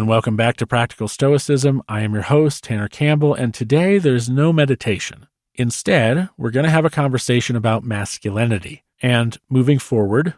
and welcome back to Practical Stoicism. I am your host, Tanner Campbell, and today there's no meditation. Instead, we're going to have a conversation about masculinity. And moving forward,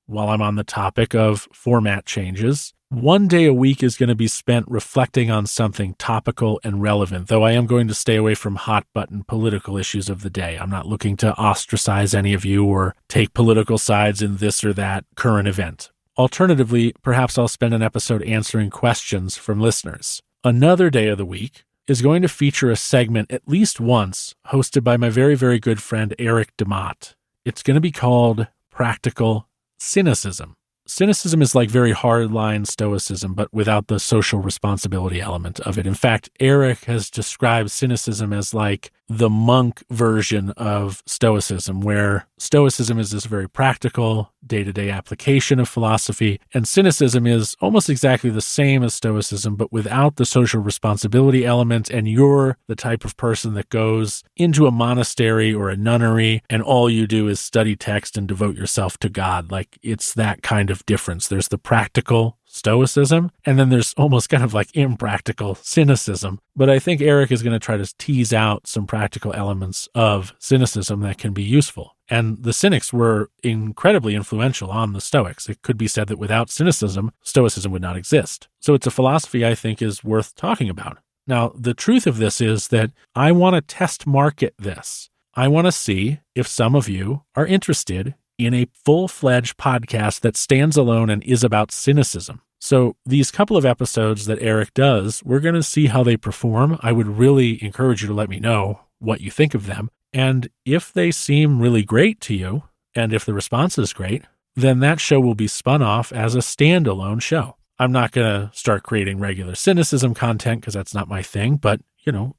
while I'm on the topic of format changes, one day a week is going to be spent reflecting on something topical and relevant, though I am going to stay away from hot-button political issues of the day. I'm not looking to ostracize any of you or take political sides in this or that current event. Alternatively, perhaps I'll spend an episode answering questions from listeners. Another day of the week is going to feature a segment at least once hosted by my very, very good friend Eric DeMott. It's going to be called Practical Cynicism. Cynicism is like very hardline stoicism, but without the social responsibility element of it. In fact, Eric has described cynicism as like the monk version of stoicism, where stoicism is this very practical, day-to-day application of philosophy, and cynicism is almost exactly the same as stoicism, but without the social responsibility element, and you're the type of person that goes into a monastery or a nunnery, and all you do is study text and devote yourself to God. Like, it's that kind of difference. There's the practical stoicism, and then there's almost kind of like impractical cynicism. But I think Eric is going to try to tease out some practical elements of cynicism that can be useful. And the Cynics were incredibly influential on the Stoics. It could be said that without cynicism, Stoicism would not exist. So it's a philosophy I think is worth talking about. Now, the truth of this is that I want to test market this. I want to see if some of you are interested in a full-fledged podcast that stands alone and is about cynicism. So these couple of episodes that Eric does, we're going to see how they perform. I would really encourage you to let me know what you think of them. And if they seem really great to you, and if the response is great, then that show will be spun off as a standalone show. I'm not going to start creating regular cynicism content because that's not my thing, but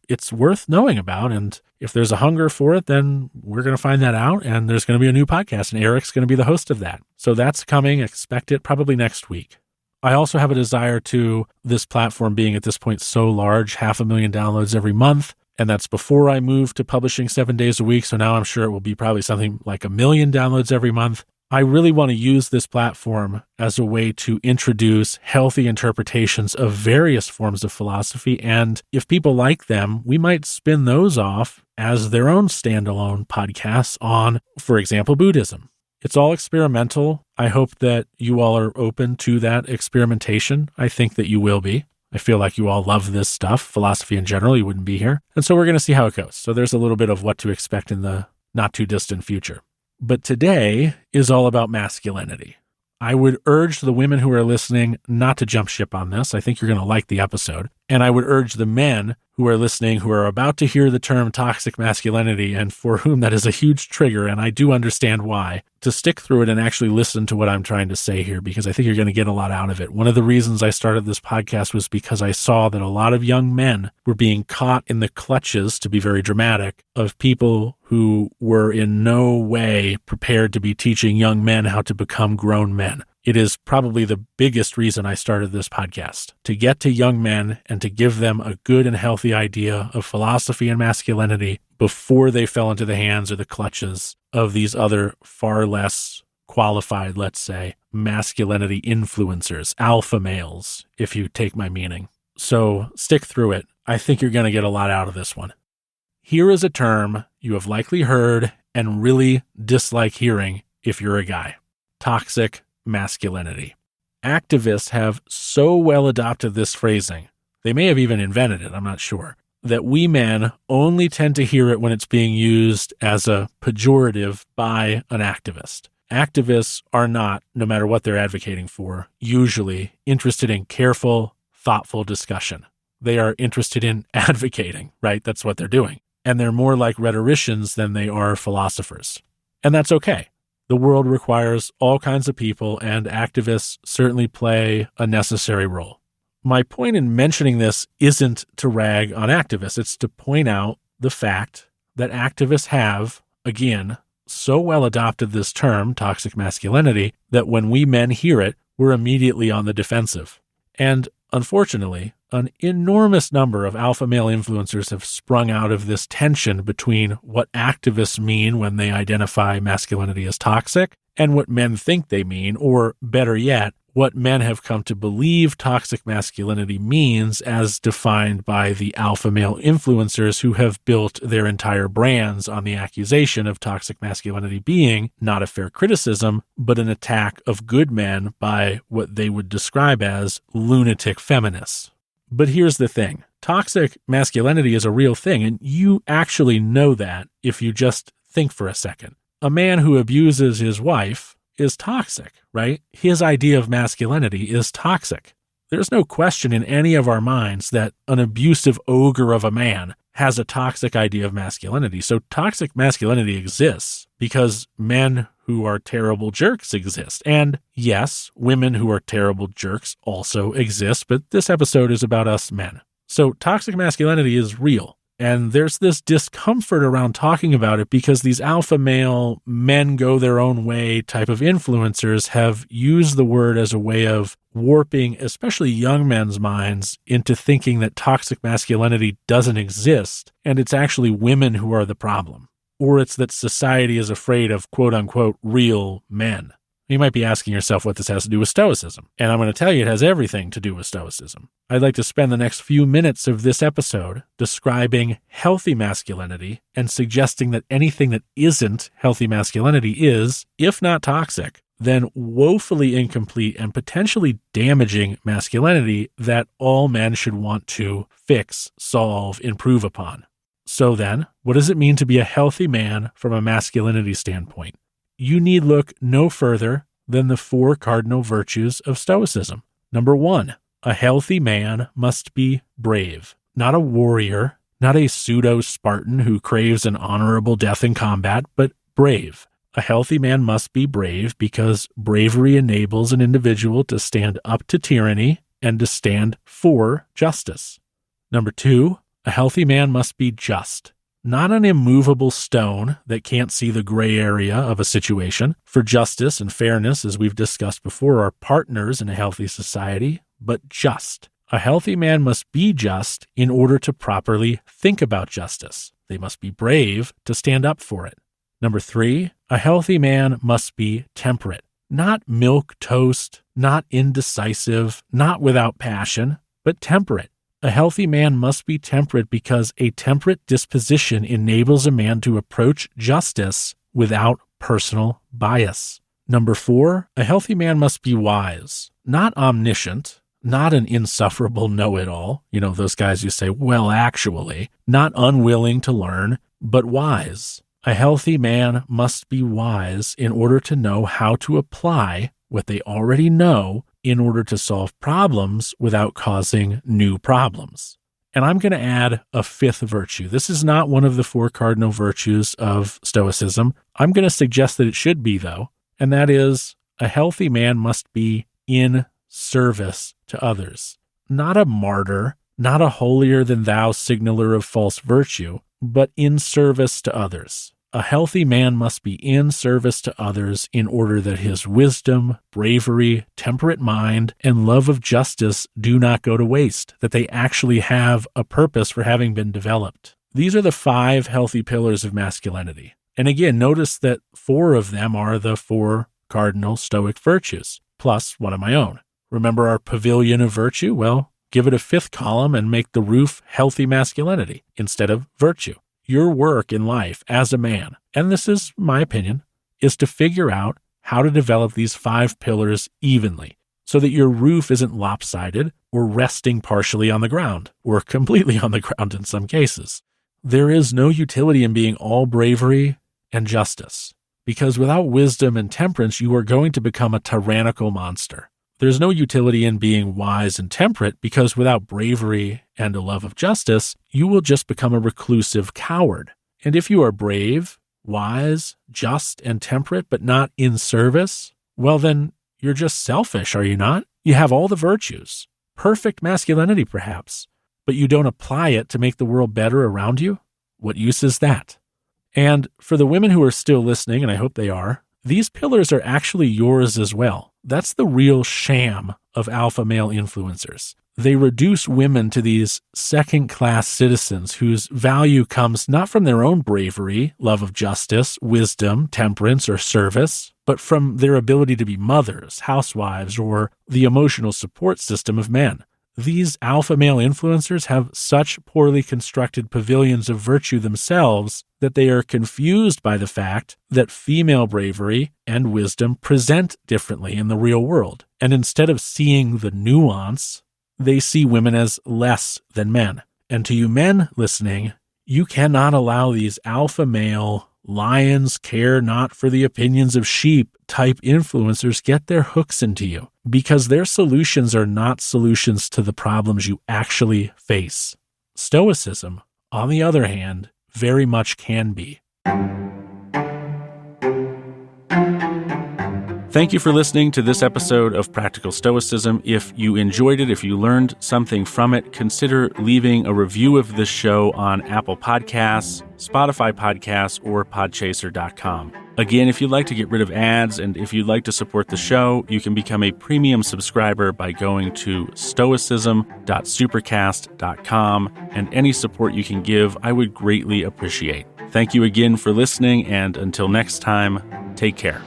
it's worth knowing about. And if there's a hunger for it, then we're going to find that out. And there's going to be a new podcast, and Eric's going to be the host of that. So that's coming. Expect it probably next week. I also have a desire to this platform being at this point so large, 500,000 downloads every month. And that's before I move to publishing 7 days a week. So now I'm sure it will be probably something like 1 million downloads every month. I really want to use this platform as a way to introduce healthy interpretations of various forms of philosophy. And if people like them, we might spin those off as their own standalone podcasts on, for example, Buddhism. It's all experimental. I hope that you all are open to that experimentation. I think that you will be. I feel like you all love this stuff, philosophy in general. You wouldn't be here. And so we're going to see how it goes. So there's a little bit of what to expect in the not too distant future. But today is all about masculinity. I would urge the women who are listening not to jump ship on this. I think you're going to like the episode. And I would urge the men who are listening, who are about to hear the term toxic masculinity and for whom that is a huge trigger, and I do understand why, to stick through it and actually listen to what I'm trying to say here, because I think you're going to get a lot out of it. One of the reasons I started this podcast was because I saw that a lot of young men were being caught in the clutches, to be very dramatic, of people who were in no way prepared to be teaching young men how to become grown men. It is probably the biggest reason I started this podcast, to get to young men and to give them a good and healthy idea of philosophy and masculinity before they fell into the hands or the clutches of these other far less qualified, let's say, masculinity influencers, alpha males, if you take my meaning. So stick through it. I think you're going to get a lot out of this one. Here is a term you have likely heard and really dislike hearing if you're a guy: toxic masculinity. Activists have so well adopted this phrasing, they may have even invented it, I'm not sure, that we men only tend to hear it when it's being used as a pejorative by an activist. Activists are not, no matter what they're advocating for, usually interested in careful, thoughtful discussion. They are interested in advocating, right? That's what they're doing. And they're more like rhetoricians than they are philosophers. And that's okay. The world requires all kinds of people, and activists certainly play a necessary role. My point in mentioning this isn't to rag on activists. It's to point out the fact that activists have, again, so well adopted this term, toxic masculinity, that when we men hear it, we're immediately on the defensive. And unfortunately, an enormous number of alpha male influencers have sprung out of this tension between what activists mean when they identify masculinity as toxic and what men think they mean, or better yet, what men have come to believe toxic masculinity means as defined by the alpha male influencers who have built their entire brands on the accusation of toxic masculinity being not a fair criticism, but an attack of good men by what they would describe as lunatic feminists. But here's the thing. Toxic masculinity is a real thing, and you actually know that if you just think for a second. A man who abuses his wife is toxic, right? His idea of masculinity is toxic. There's no question in any of our minds that an abusive ogre of a man has a toxic idea of masculinity. So toxic masculinity exists because men who are terrible jerks exist. And yes, women who are terrible jerks also exist, but this episode is about us men. So toxic masculinity is real. And there's this discomfort around talking about it because these alpha male men go their own way type of influencers have used the word as a way of warping, especially young men's minds, into thinking that toxic masculinity doesn't exist and it's actually women who are the problem. Or it's that society is afraid of quote unquote real men. You might be asking yourself what this has to do with Stoicism. And I'm going to tell you it has everything to do with Stoicism. I'd like to spend the next few minutes of this episode describing healthy masculinity and suggesting that anything that isn't healthy masculinity is, if not toxic, then woefully incomplete and potentially damaging masculinity that all men should want to fix, solve, improve upon. So then, what does it mean to be a healthy man from a masculinity standpoint? You need look no further than the 4 cardinal virtues of Stoicism. Number 1, a healthy man must be brave, not a warrior, not a pseudo-Spartan who craves an honorable death in combat, but brave. A healthy man must be brave because bravery enables an individual to stand up to tyranny and to stand for justice. Number 2, a healthy man must be just. Not an immovable stone that can't see the gray area of a situation. For justice and fairness, as we've discussed before, are partners in a healthy society, but just. A healthy man must be just in order to properly think about justice. They must be brave to stand up for it. Number 3, a healthy man must be temperate. Not milquetoast, not indecisive, not without passion, but temperate. A healthy man must be temperate because a temperate disposition enables a man to approach justice without personal bias. Number 4, a healthy man must be wise, not omniscient, not an insufferable know-it-all, those guys who say, well, actually, not unwilling to learn, but wise. A healthy man must be wise in order to know how to apply what they already know in order to solve problems without causing new problems. And I'm going to add a 5th virtue. This is not one of the 4 cardinal virtues of Stoicism. I'm going to suggest that it should be, though, and that is a healthy man must be in service to others. Not a martyr, not a holier-than-thou signaler of false virtue, but in service to others. A healthy man must be in service to others in order that his wisdom, bravery, temperate mind, and love of justice do not go to waste, that they actually have a purpose for having been developed. These are the 5 healthy pillars of masculinity. And again, notice that 4 of them are the 4 cardinal Stoic virtues, plus one of my own. Remember our pavilion of virtue? Well, give it a 5th column and make the roof healthy masculinity instead of virtue. Your work in life as a man, and this is my opinion, is to figure out how to develop these 5 pillars evenly so that your roof isn't lopsided or resting partially on the ground or completely on the ground in some cases. There is no utility in being all bravery and justice because without wisdom and temperance, you are going to become a tyrannical monster. There's no utility in being wise and temperate because without bravery and a love of justice, you will just become a reclusive coward. And if you are brave, wise, just, and temperate, but not in service, well then you're just selfish, are you not? You have all the virtues, perfect masculinity perhaps, but you don't apply it to make the world better around you? What use is that? And for the women who are still listening, and I hope they are, these pillars are actually yours as well. That's the real sham of alpha male influencers. They reduce women to these second-class citizens whose value comes not from their own bravery, love of justice, wisdom, temperance, or service, but from their ability to be mothers, housewives, or the emotional support system of men. These alpha male influencers have such poorly constructed pavilions of virtue themselves that they are confused by the fact that female bravery and wisdom present differently in the real world. And instead of seeing the nuance, they see women as less than men. And to you men listening, you cannot allow these alpha male, lions care not for the opinions of sheep type influencers get their hooks into you, because their solutions are not solutions to the problems you actually face. Stoicism, on the other hand, very much can be. Thank you for listening to this episode of Practical Stoicism. If you enjoyed it, if you learned something from it, consider leaving a review of this show on Apple Podcasts, Spotify Podcasts, or Podchaser.com. Again, if you'd like to get rid of ads and if you'd like to support the show, you can become a premium subscriber by going to stoicism.supercast.com, and any support you can give, I would greatly appreciate. Thank you again for listening, and until next time, take care.